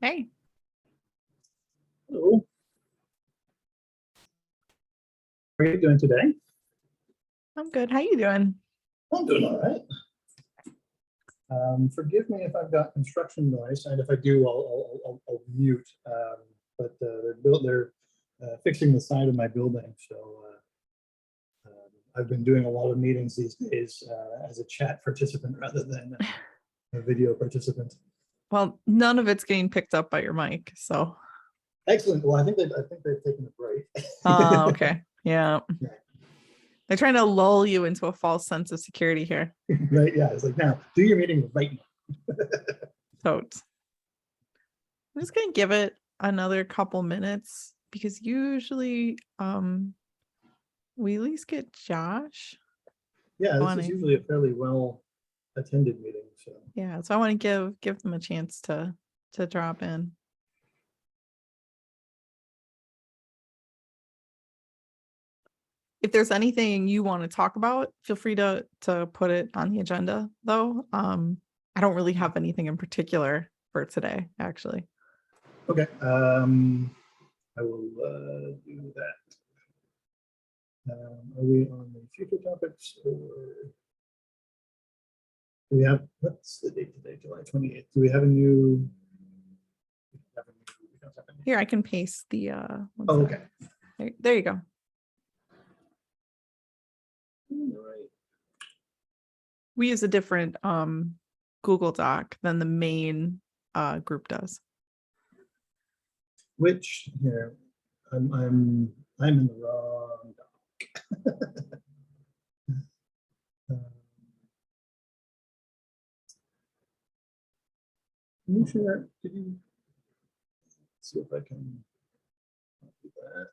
Hey, Hello. How are you doing today? I'm good. How you doing? I'm doing all right. Forgive me if I've got construction noise, and if I do, I'll mute. But they're fixing the side of my building, so I've been doing a lot of meetings these days as a chat participant rather than a video participant. Well, none of it's getting picked up by your mic, so. Excellent. Well, I think they've taken a break. Okay. Yeah. Yeah. They're trying to lull you into a false sense of security here. Right. Yeah. It's like, now do your meeting right now. Totes. I'm just gonna give it another couple minutes because usually we at least get Josh. Yeah, this is wanting- usually a fairly well attended meeting. So Yeah, so I want to give them a chance to drop in. If there's anything you want to talk about, feel free to put it on the agenda though. I don't really have anything in particular for today, actually. okay, I will do that. Are we on the future topics, or do we have, what's the date today? July 28th. Do we have a new? We don't have a new. Here, I can paste the Oh, okay. There you go. All right. We use a different Google Doc than the main group does. Which here, I'm in the wrong doc. Can you share? Did you see if I can do that?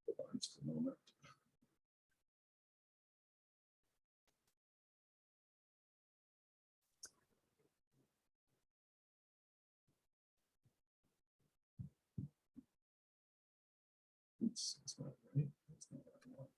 Hold on just a moment. It's not right. That's not what I want.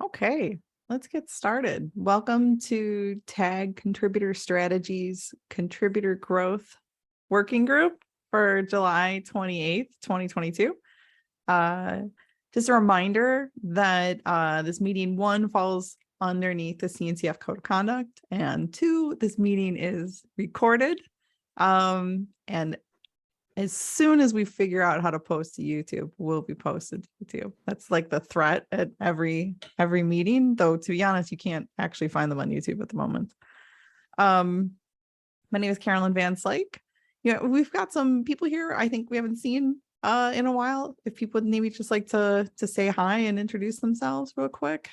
Okay, let's get started. Welcome to TAG Contributor Strategies Contributor Growth Working Group for July 28th, 2022. Just a reminder that this meeting, 1, falls underneath the CNCF Code of Conduct, and 2, this meeting is recorded. And as soon as we figure out how to post to YouTube, we'll be posted to YouTube. That's like the threat at every meeting, though, to be honest, you can't actually find them on YouTube at the moment. My name is Carolyn Van Slyke. We've got some people here I think we haven't seen in a while. If people would maybe just like to say hi and introduce themselves real quick.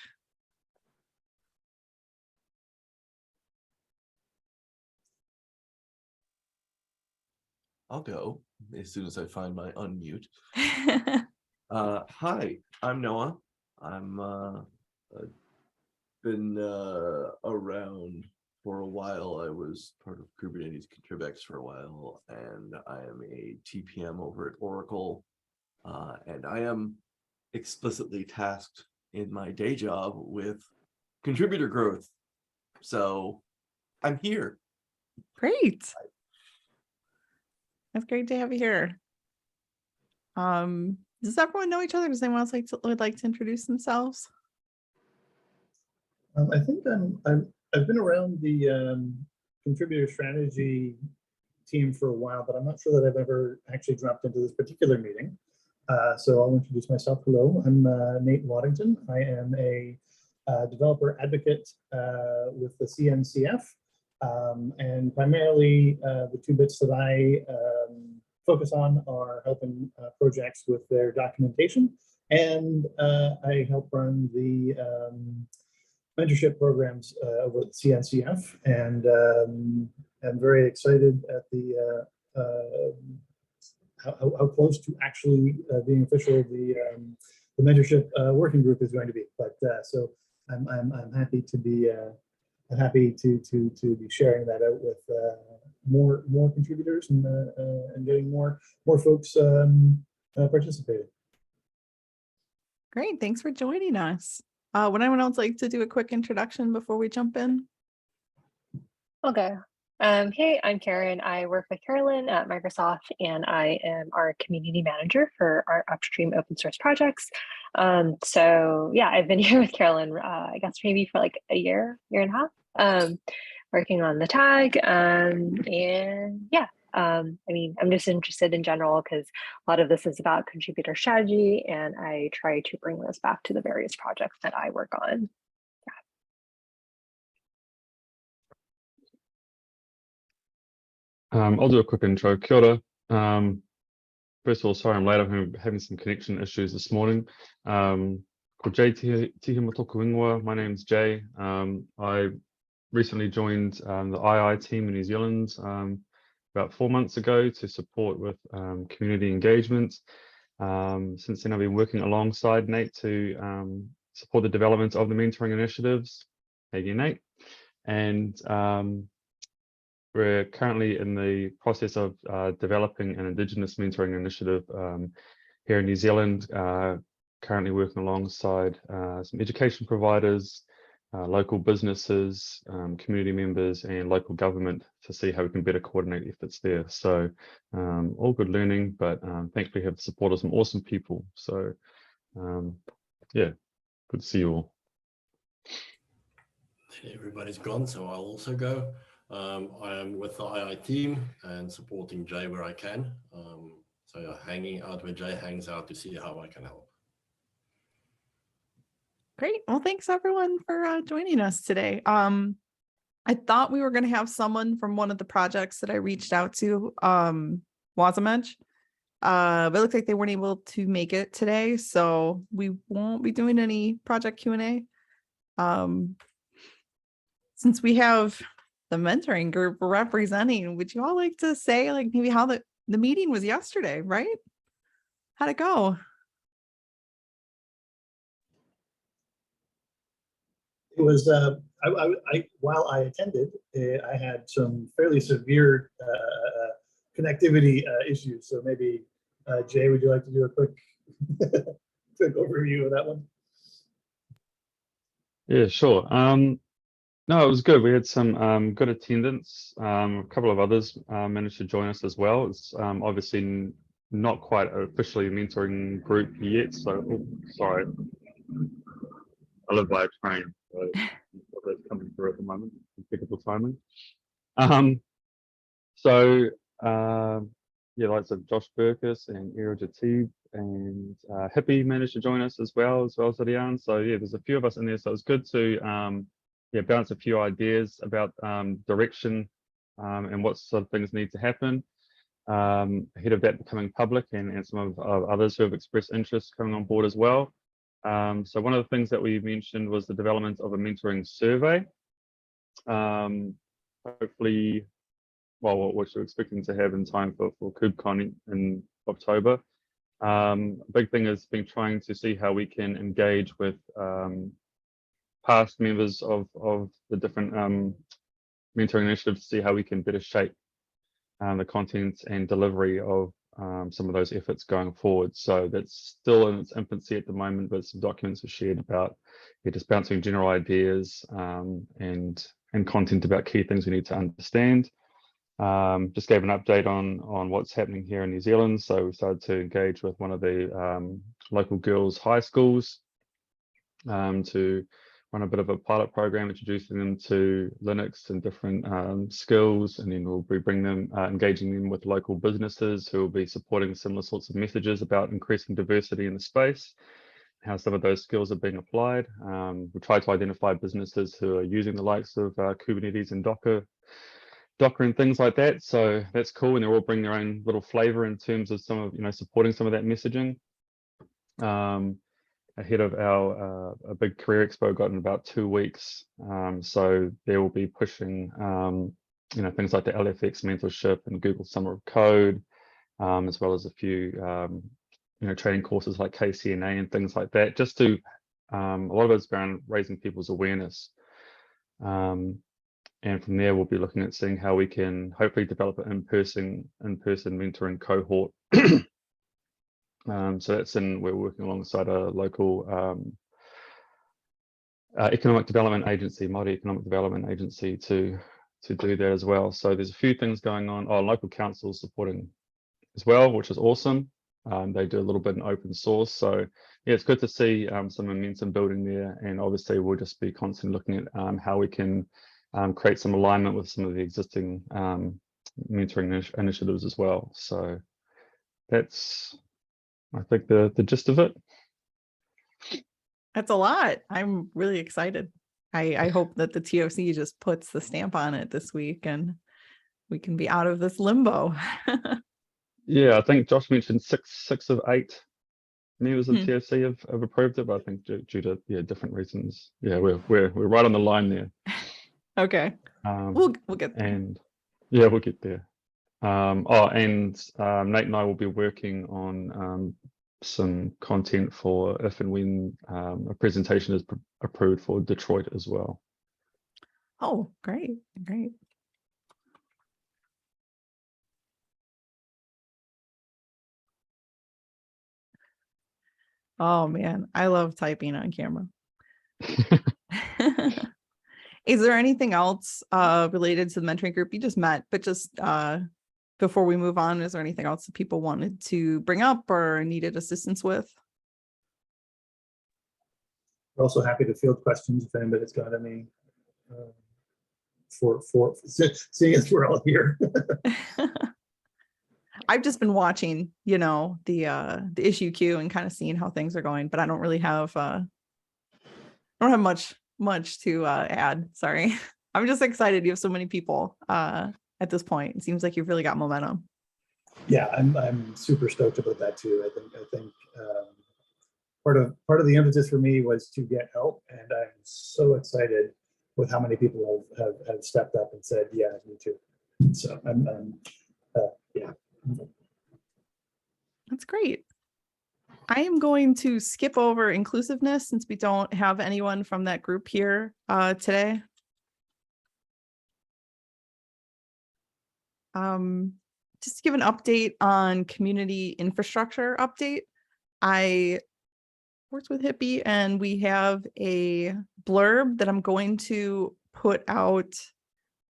I'll go as soon as I find my unmute. Hi, I'm Noah. I'm been around for a while. I was part of Kubernetes Contribex for a while, and I am a TPM over at Oracle. And I am explicitly tasked in my day job with contributor growth. So I'm here. Great. That's great to have you here. Does everyone know each other? Does anyone else would like to introduce themselves? I think I've been around the contributor strategy team for a while, but I'm not sure that I've ever actually dropped into this particular meeting. So I'll introduce myself. Hello, I'm Nate Waddington. I am a developer advocate with the CNCF, and primarily the 2 bits that I focus on are helping projects with their documentation, and I help run the mentorship programs over at the CNCF, and I'm very excited at the how close to actually being official the mentorship working group is going to be. But so I'm happy to be be sharing that out with more contributors and getting more folks participating. Great. Thanks for joining us. Would anyone else like to do a quick introduction before we jump in? Okay. Hey, I'm Karen. I work with Carolyn at Microsoft, and I am our community manager for our upstream open source projects. So yeah, I've been here with Carolyn, I guess maybe for like a year and a half, working on the tag. And yeah, I mean, I'm just interested in general because a lot of this is about contributor strategy, and I try to bring this back to the various projects that I work on. I'll do a quick intro. Kia ora. First of all, sorry I'm late. I'm having some connection issues this morning. Ko Jay Tihi Matoku Ingoa. My name's Jay. I recently joined the II team in New Zealand about 4 months ago to support with community engagement. Since then, I've been working alongside Nate to support the development of the mentoring initiatives. Hey again, Nate. And we're currently in the process of developing an Indigenous mentoring initiative here in New Zealand, currently working alongside some education providers, local businesses, community members, and local government to see how we can better coordinate efforts there. So all good learning, but thankfully have the support of some awesome people. So yeah, good to see you all. Everybody's gone, so I'll also go. I am with the II team and supporting Jay where I can. So yeah, hanging out where Jay hangs out to see how I can help. Great. Well, thanks everyone for joining us today. I thought we were going to have someone from one of the projects that I reached out to, Wasamedge. But it looks like they weren't able to make it today, so we won't be doing any project Q&A. Since we have the mentoring group representing, would you all like to say like maybe how the meeting was yesterday, right? How'd it go? It was while I attended, I had some fairly severe connectivity issues. So maybe Jay, would you like to do a quick overview of that one? Yeah, sure. No, it was good. We had some good attendance. A couple of others managed to join us as well. It's obviously not quite officially a mentoring group yet. So, oh, sorry. I live by a train, so that's coming through at the moment. Impeccable timing. Yeah, likes of Josh Burkus and Ira Jatib and Hippie managed to join us as well as Rian. So yeah, there's a few of us in there. So it's good to yeah, bounce a few ideas about direction and what sort of things need to happen ahead of that becoming public, and some of others who have expressed interest coming on board as well. So one of the things that we mentioned was the development of a mentoring survey. Hopefully, well, what you're expecting to have in time for KubeCon in October. Big thing has been trying to see how we can engage with past members of the different mentoring initiatives to see how we can better shape the content and delivery of some of those efforts going forward. So that's still in its infancy at the moment, but some documents are shared about just bouncing general ideas and content about key things we need to understand. Just gave an update on what's happening here in New Zealand. So we started to engage with one of the local girls' high schools to run a bit of a pilot program, introducing them to Linux and different skills, and then we'll be bringing them, engaging them with local businesses who will be supporting similar sorts of messages about increasing diversity in the space, how some of those skills are being applied. We try to identify businesses who are using the likes of Kubernetes and Docker and things like that. So that's cool, and they're all bringing their own little flavor in terms of some of, supporting some of that messaging. Ahead of our a big career expo got in about 2 weeks. So they will be pushing, things like the LFX mentorship and Google Summer of Code, as well as a few training courses like KCNA and things like that, just to a lot of it's around raising people's awareness. And from there, we'll be looking at seeing how we can hopefully develop an in-person mentoring cohort. So we're working alongside a local economic development agency, Māori Economic Development Agency, to do that as well. So there's a few things going on. Local council supporting as well, which is awesome. They do a little bit in open source. So yeah, it's good to see some momentum building there. And obviously we'll just be constantly looking at how we can create some alignment with some of the existing mentoring initiatives as well. So that's, I think, the gist of it. That's a lot. I'm really excited. I hope that the TOC just puts the stamp on it this week and we can be out of this limbo. Yeah, I think Josh mentioned six of 8 members of TOC have approved it, but I think due to different reasons. Yeah, we're right on the line there. Okay. We'll get there. And yeah, we'll get there. And Nate and I will be working on some content for if and when a presentation is approved for Detroit as well. Oh, great. Oh man, I love typing on camera. Is there anything else related to the mentoring group you just met, but just before we move on, is there anything else that people wanted to bring up or needed assistance with? We're also happy to field questions if anybody's got any for seeing as we're all here. I've just been watching, the issue queue and kind of seeing how things are going, but I don't really have much to add. Sorry. I'm just excited you have so many people at this point. It seems like you've really got momentum. Yeah, I'm super stoked about that too. I think part of the emphasis for me was to get help, and I'm so excited with how many people have stepped up and said, yeah, me too. So yeah. That's great. I am going to skip over inclusiveness since we don't have anyone from that group here today. Just to give an update on community infrastructure update. I worked with Hippie and we have a blurb that I'm going to put out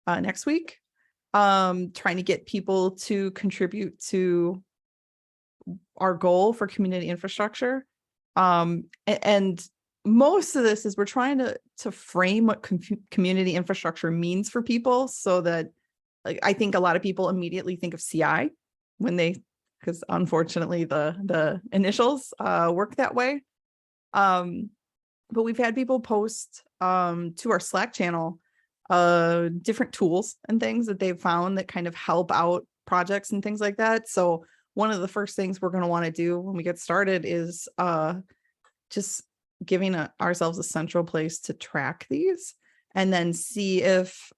next week, trying to get people to contribute to our goal for community infrastructure. And most of this is we're trying to frame what community infrastructure means for people, so that I think a lot of people immediately think of CI because unfortunately the initials work that way. But we've had people post to our Slack channel different tools and things that they've found that kind of help out projects and things like that. So one of the first things we're going to want to do when we get started is just giving ourselves a central place to track these, and then see if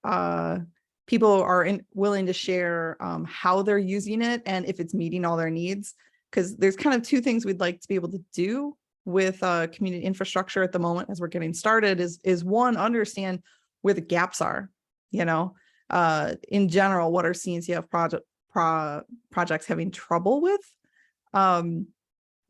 people are willing to share how they're using it and if it's meeting all their needs. Because there's kind of 2 things we'd like to be able to do with community infrastructure at the moment as we're getting started is one, understand where the gaps are, in general, what are CNCF projects having trouble with,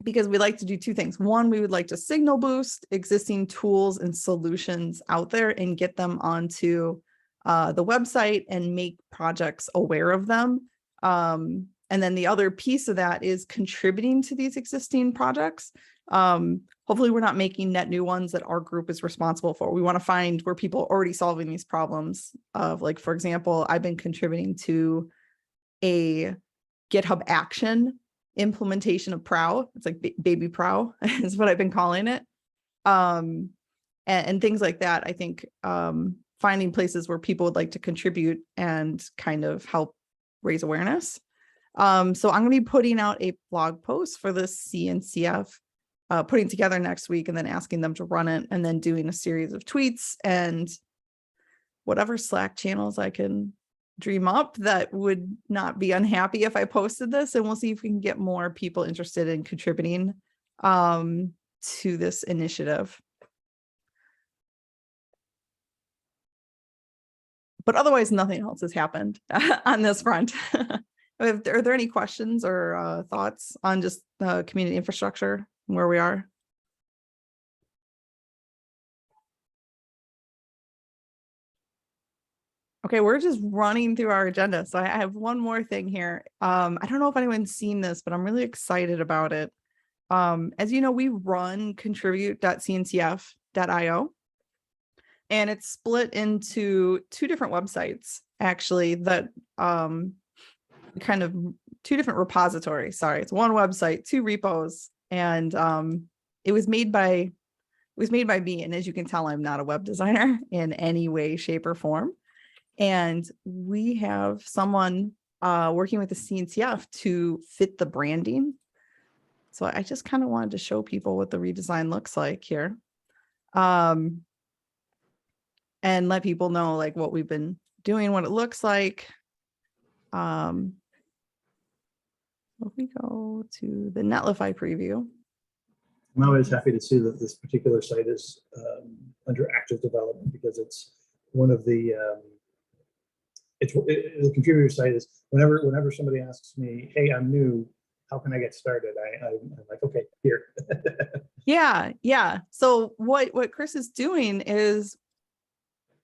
because we like to do 2 things. One, we would like to signal boost existing tools and solutions out there and get them onto the website and make projects aware of them. And then the other piece of that is contributing to these existing projects. Hopefully we're not making net new ones that our group is responsible for. We want to find where people are already solving these problems of, like, for example, I've been contributing to a GitHub action implementation of Prow. It's like baby Prow is what I've been calling it. And things like that. I think finding places where people would like to contribute and kind of help raise awareness. So I'm going to be putting out a blog post for this CNCF, putting together next week and then asking them to run it, and then doing a series of tweets and whatever Slack channels I can dream up that would not be unhappy if I posted this, and we'll see if we can get more people interested in contributing to this initiative. But otherwise, nothing else has happened on this front. Are there any questions or thoughts on just community infrastructure and where we are? Okay, we're just running through our agenda. So I have one more thing here. I don't know if anyone's seen this, but I'm really excited about it. As you know, we run contribute.cncf.io. And it's split into two different websites, actually, that kind of two different repositories. Sorry, it's one website, two repos, and it was made by me. And as you can tell, I'm not a web designer in any way, shape, or form. And we have someone working with the CNCF to fit the branding. So I just kind of wanted to show people what the redesign looks like here. And let people know like what we've been doing, what it looks like. If we go to the Netlify preview. I'm always happy to see that this particular site is under active development, because it's one of the the contributor site is whenever somebody asks me, hey, I'm new, how can I get started? I'm like, okay, here. Yeah. So what Chris is doing is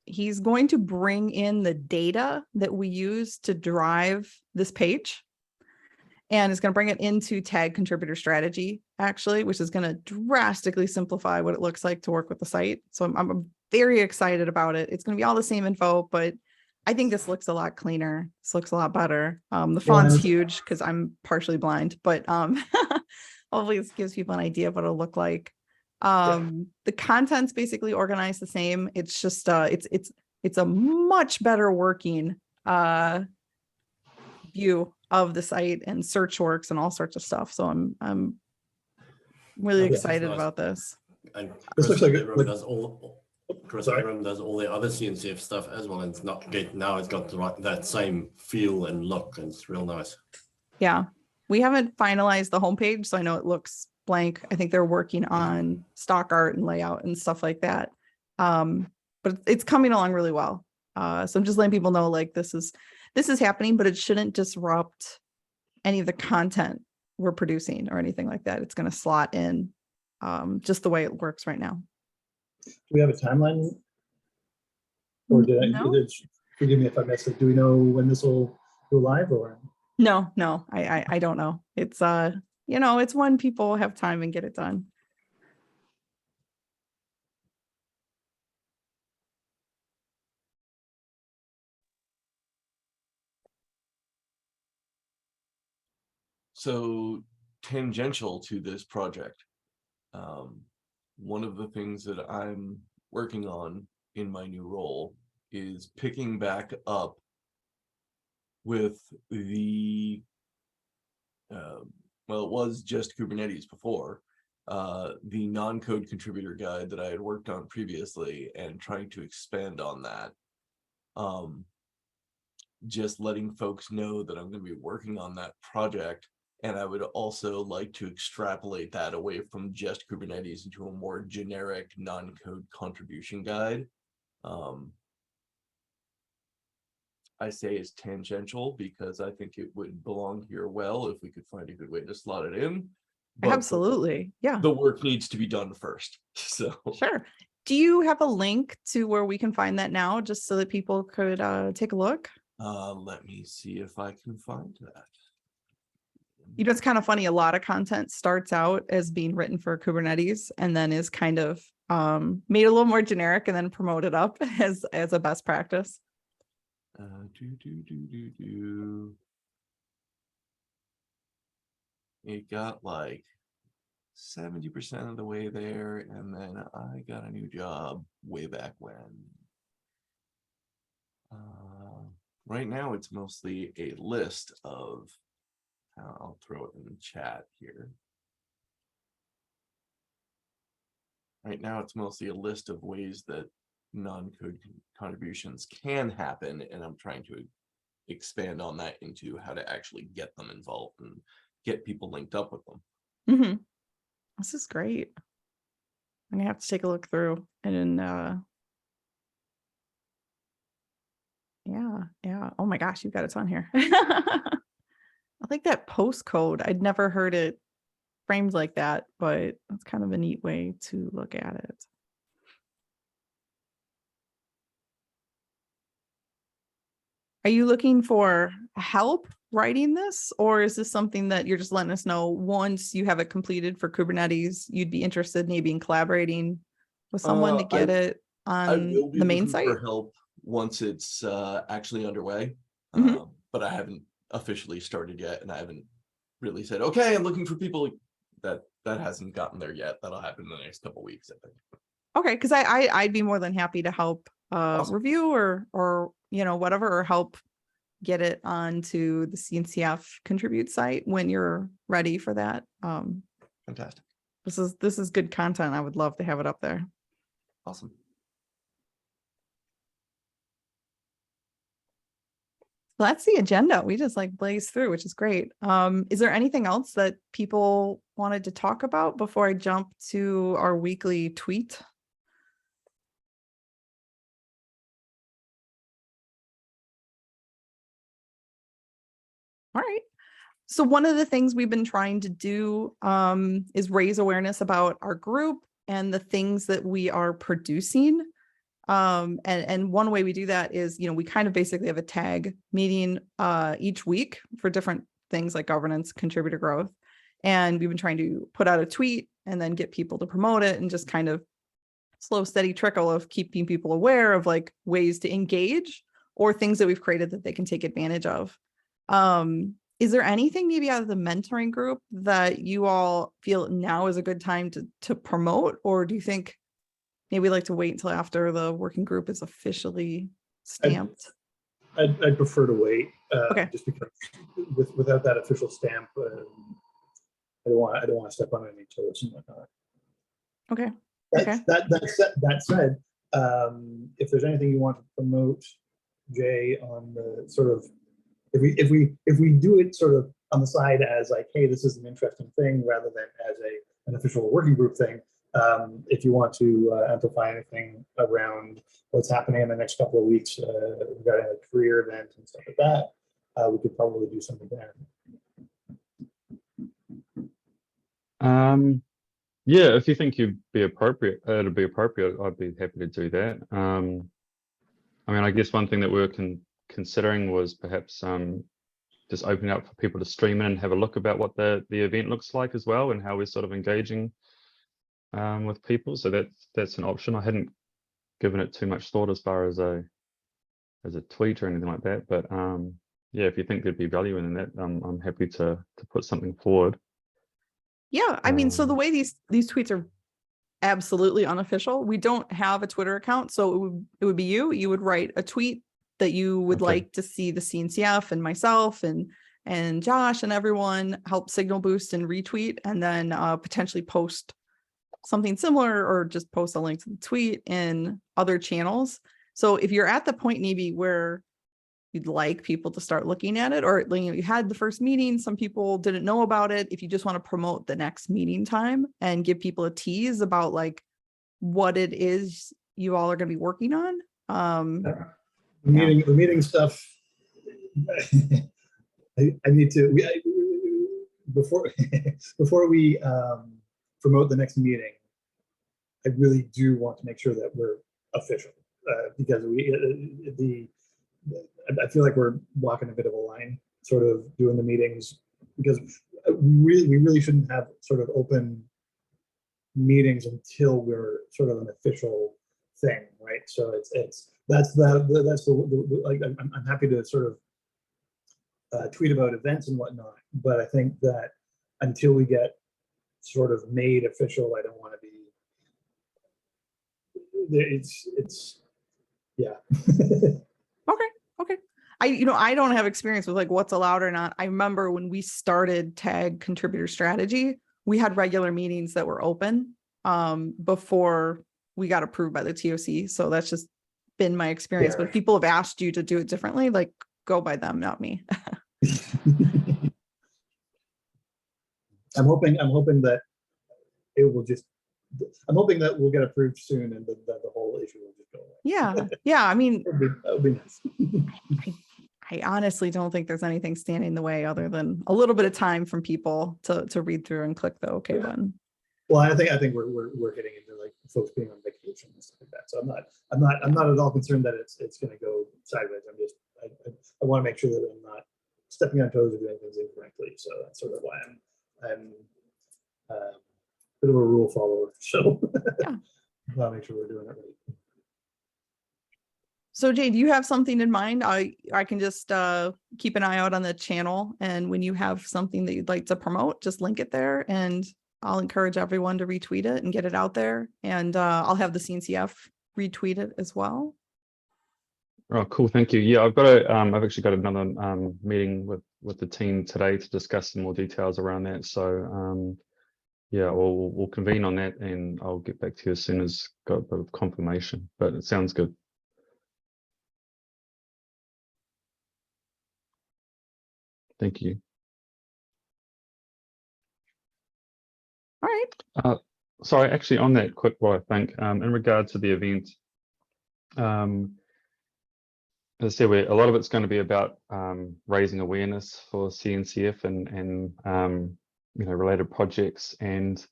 he's going to bring in the data that we use to drive this page, and it's going to bring it into Tag Contributor Strategy, actually, which is going to drastically simplify what it looks like to work with the site. So I'm very excited about it. It's going to be all the same info, but I think this looks a lot cleaner. This looks a lot better. The font's huge because I'm partially blind, but hopefully this gives people an idea of what it'll look like. The content's basically organized the same. It's just it's a much better working view of the site, and search works and all sorts of stuff. So I'm really excited about this. And This looks like Chris Ingram does all the other CNCF stuff as well, and it's not get now it's got that same feel and look, and it's real nice. Yeah, we haven't finalized the homepage, so I know it looks blank. I think they're working on stock art and layout and stuff like that. But it's coming along really well. So I'm just letting people know like this is happening, but it shouldn't disrupt any of the content we're producing or anything like that. It's going to slot in just the way it works right now. Do we have a timeline? Or did No. Forgive me if I missed it. Do we know when this will go live, or? No, I don't know. It's it's when people have time and get it done. So tangential to this project, one of the things that I'm working on in my new role is picking back up with the, well, it was just Kubernetes before, the non-code contributor guide that I had worked on previously, and trying to expand on that. Just letting folks know that I'm going to be working on that project. And I would also like to extrapolate that away from just Kubernetes into a more generic non-code contribution guide. I say it's tangential because I think it would belong here well if we could find a good way to slot it in. But Absolutely. Yeah. the work needs to be done first. So Sure. Do you have a link to where we can find that now, just so that people could take a look? let me see if I can find that. It's kind of funny. A lot of content starts out as being written for Kubernetes and then is kind of made a little more generic and then promoted up as a best practice. It got like 70% of the way there, and then I got a new job way back when. Right now it's mostly a list of, I'll throw it in the chat here. Right now it's mostly a list of ways that non-code contributions can happen, and I'm trying to expand on that into how to actually get them involved and get people linked up with them. Mhm. This is great. I'm gonna have to take a look through and yeah. Oh my gosh, you've got a ton here. I like that postcode. I'd never heard it framed like that, but that's kind of a neat way to look at it. Are you looking for help writing this, or is this something that you're just letting us know once you have it completed for Kubernetes, you'd be interested maybe in collaborating with someone to get it I on will be the main looking site? for help once it's actually underway, Mhm. but I haven't officially started yet, and I haven't really said, okay, I'm looking for people. That hasn't gotten there yet. That'll happen in the next couple weeks, I think. Okay, because I'd be more than happy to help Awesome. review or whatever, or help get it onto the CNCF contribute site when you're ready for that. Fantastic. This is good content. I would love to have it up there. Awesome. Well, that's the agenda. We just like blaze through, which is great. Is there anything else that people wanted to talk about before I jump to our weekly tweet? All right. So one of the things we've been trying to do is raise awareness about our group and the things that we are producing. And one way we do that is, we kind of basically have a tag meeting each week for different things like governance, contributor growth. And we've been trying to put out a tweet and then get people to promote it, and just kind of slow, steady trickle of keeping people aware of like ways to engage or things that we've created that they can take advantage of. Is there anything maybe out of the mentoring group that you all feel now is a good time to promote, or do you think maybe we'd like to wait until after the working group is officially stamped? I'd prefer to wait, Okay. just because without that official stamp, I don't want to step on any toes and whatnot. Okay. That said, if there's anything you want to promote, Jay, on the sort of, if we do it sort of on the side as like, hey, this is an interesting thing, rather than as an official working group thing. If you want to amplify anything around what's happening in the next couple of weeks regarding a career event and stuff like that, we could probably do something there. Yeah, if you think it'd be appropriate, I'd be happy to do that. I mean, I guess one thing that we were considering was perhaps just opening up for people to stream in and have a look about what the event looks like as well, and how we're sort of engaging with people. So that's an option. I hadn't given it too much thought as far as a tweet or anything like that, but yeah, if you think there'd be value in that, I'm happy to put something forward. Yeah, I mean, so the way these tweets are absolutely unofficial, we don't have a Twitter account, so it would be you would write a tweet that you would Okay. like to see the CNCF and myself and Josh and everyone help signal boost and retweet, and then potentially post something similar, or just post a link to the tweet in other channels. So if you're at the point maybe where you'd like people to start looking at it, or you had the first meeting, some people didn't know about it, if you just want to promote the next meeting time and give people a tease about like what it is you all are going to be working on. The meeting stuff. I need to before we promote the next meeting. I really do want to make sure that we're official, because I feel like we're walking a bit of a line, sort of doing the meetings, because we really shouldn't have sort of open meetings until we're sort of an official thing, right? So that's like, I'm happy to sort of tweet about events and whatnot, but I think that until we get sort of made official, I don't want to be. It's yeah. Okay. I don't have experience with like what's allowed or not. I remember when we started Tag Contributor Strategy, we had regular meetings that were open before we got approved by the TOC. So that's just been my experience. Yeah. But if people have asked you to do it differently, like go by them, not me. I'm hoping that it will just, I'm hoping that we'll get approved soon and that the whole issue will just go away. Yeah. Yeah. I mean, That would be nice. I honestly don't think there's anything standing in the way other than a little bit of time from people to read through and click the OK button. Well, I think we're hitting into like folks being on vacation and stuff like that. So I'm not at all concerned that it's going to go sideways. I'm just I want to make sure that I'm not stepping on toes or doing things incorrectly. So that's sort of why I'm a bit of a rule follower. So Yeah. I want to make sure we're doing it right. So Jay, do you have something in mind? I can just keep an eye out on the channel, and when you have something that you'd like to promote, just link it there, and I'll encourage everyone to retweet it and get it out there. And I'll have the CNCF retweet it as well. Oh, cool. Thank you. Yeah, I've actually got another meeting with the team today to discuss some more details around that. So yeah, we'll convene on that, and I'll get back to you as soon as got a bit of confirmation. But it sounds good. Thank you. All right. Sorry, actually on that quick, what I think in regard to the event, as I said, a lot of it's going to be about raising awareness for CNCF and related projects. And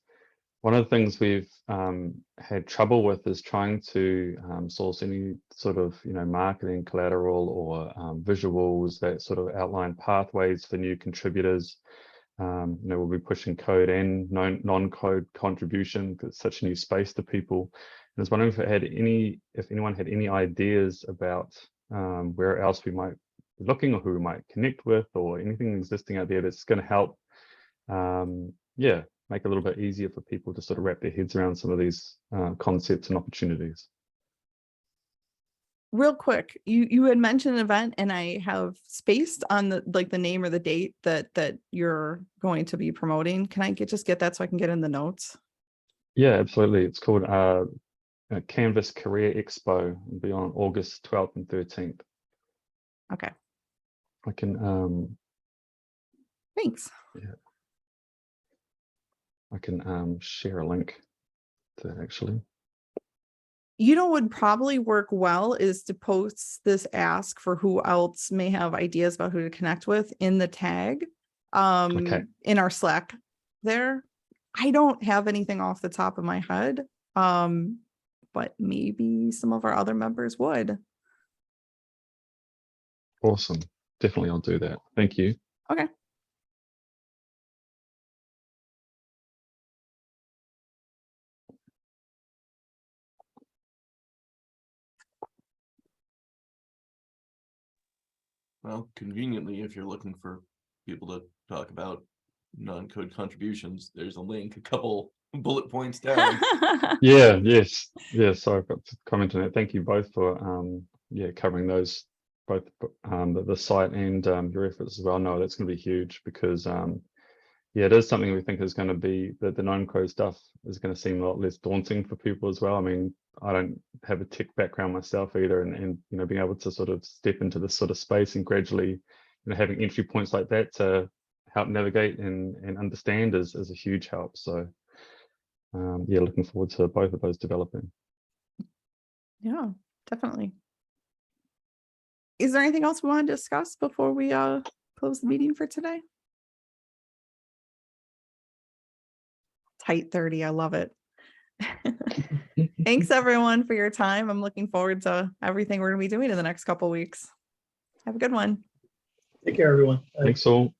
one of the things we've had trouble with is trying to source any sort of marketing collateral or visuals that sort of outline pathways for new contributors. We'll be pushing code and non-code contribution because it's such a new space to people. And I was wondering if anyone had any ideas about where else we might be looking, or who we might connect with, or anything existing out there that's going to help, make it a little bit easier for people to sort of wrap their heads around some of these concepts and opportunities. Real quick, you had mentioned an event, and I have spaced on the name or the date that you're going to be promoting. Can I just get that so I can get in the notes? Yeah, absolutely. It's called Canvas Career Expo. It'll be on August 12th and 13th. Okay. I can Thanks. Yeah. I can share a link to that actually. What would probably work well is to post this ask for who else may have ideas about who to connect with in the tag in our Slack there. I don't have anything off the top of my head, but maybe some of our other members would. Awesome. Definitely, I'll do that. Thank you. Okay. Well, conveniently, if you're looking for people to talk about non-code contributions, there's a link, a couple bullet points down. Yeah, yes. Sorry, I've got to comment on that. Thank you both for covering those, both the site and your efforts as well. No, that's going to be huge because it is something we think is going to be that the non-code stuff is going to seem a lot less daunting for people as well. I mean, I don't have a tech background myself either, and being able to sort of step into this sort of space and gradually having entry points like that to help navigate and understand is a huge help. So looking forward to both of those developing. Yeah, definitely. Is there anything else we want to discuss before we close the meeting for today? Tight 30, I love it. Thanks everyone for your time. I'm looking forward to everything we're going to be doing in the next couple of weeks. Have a good one. Take care, everyone. Thanks all.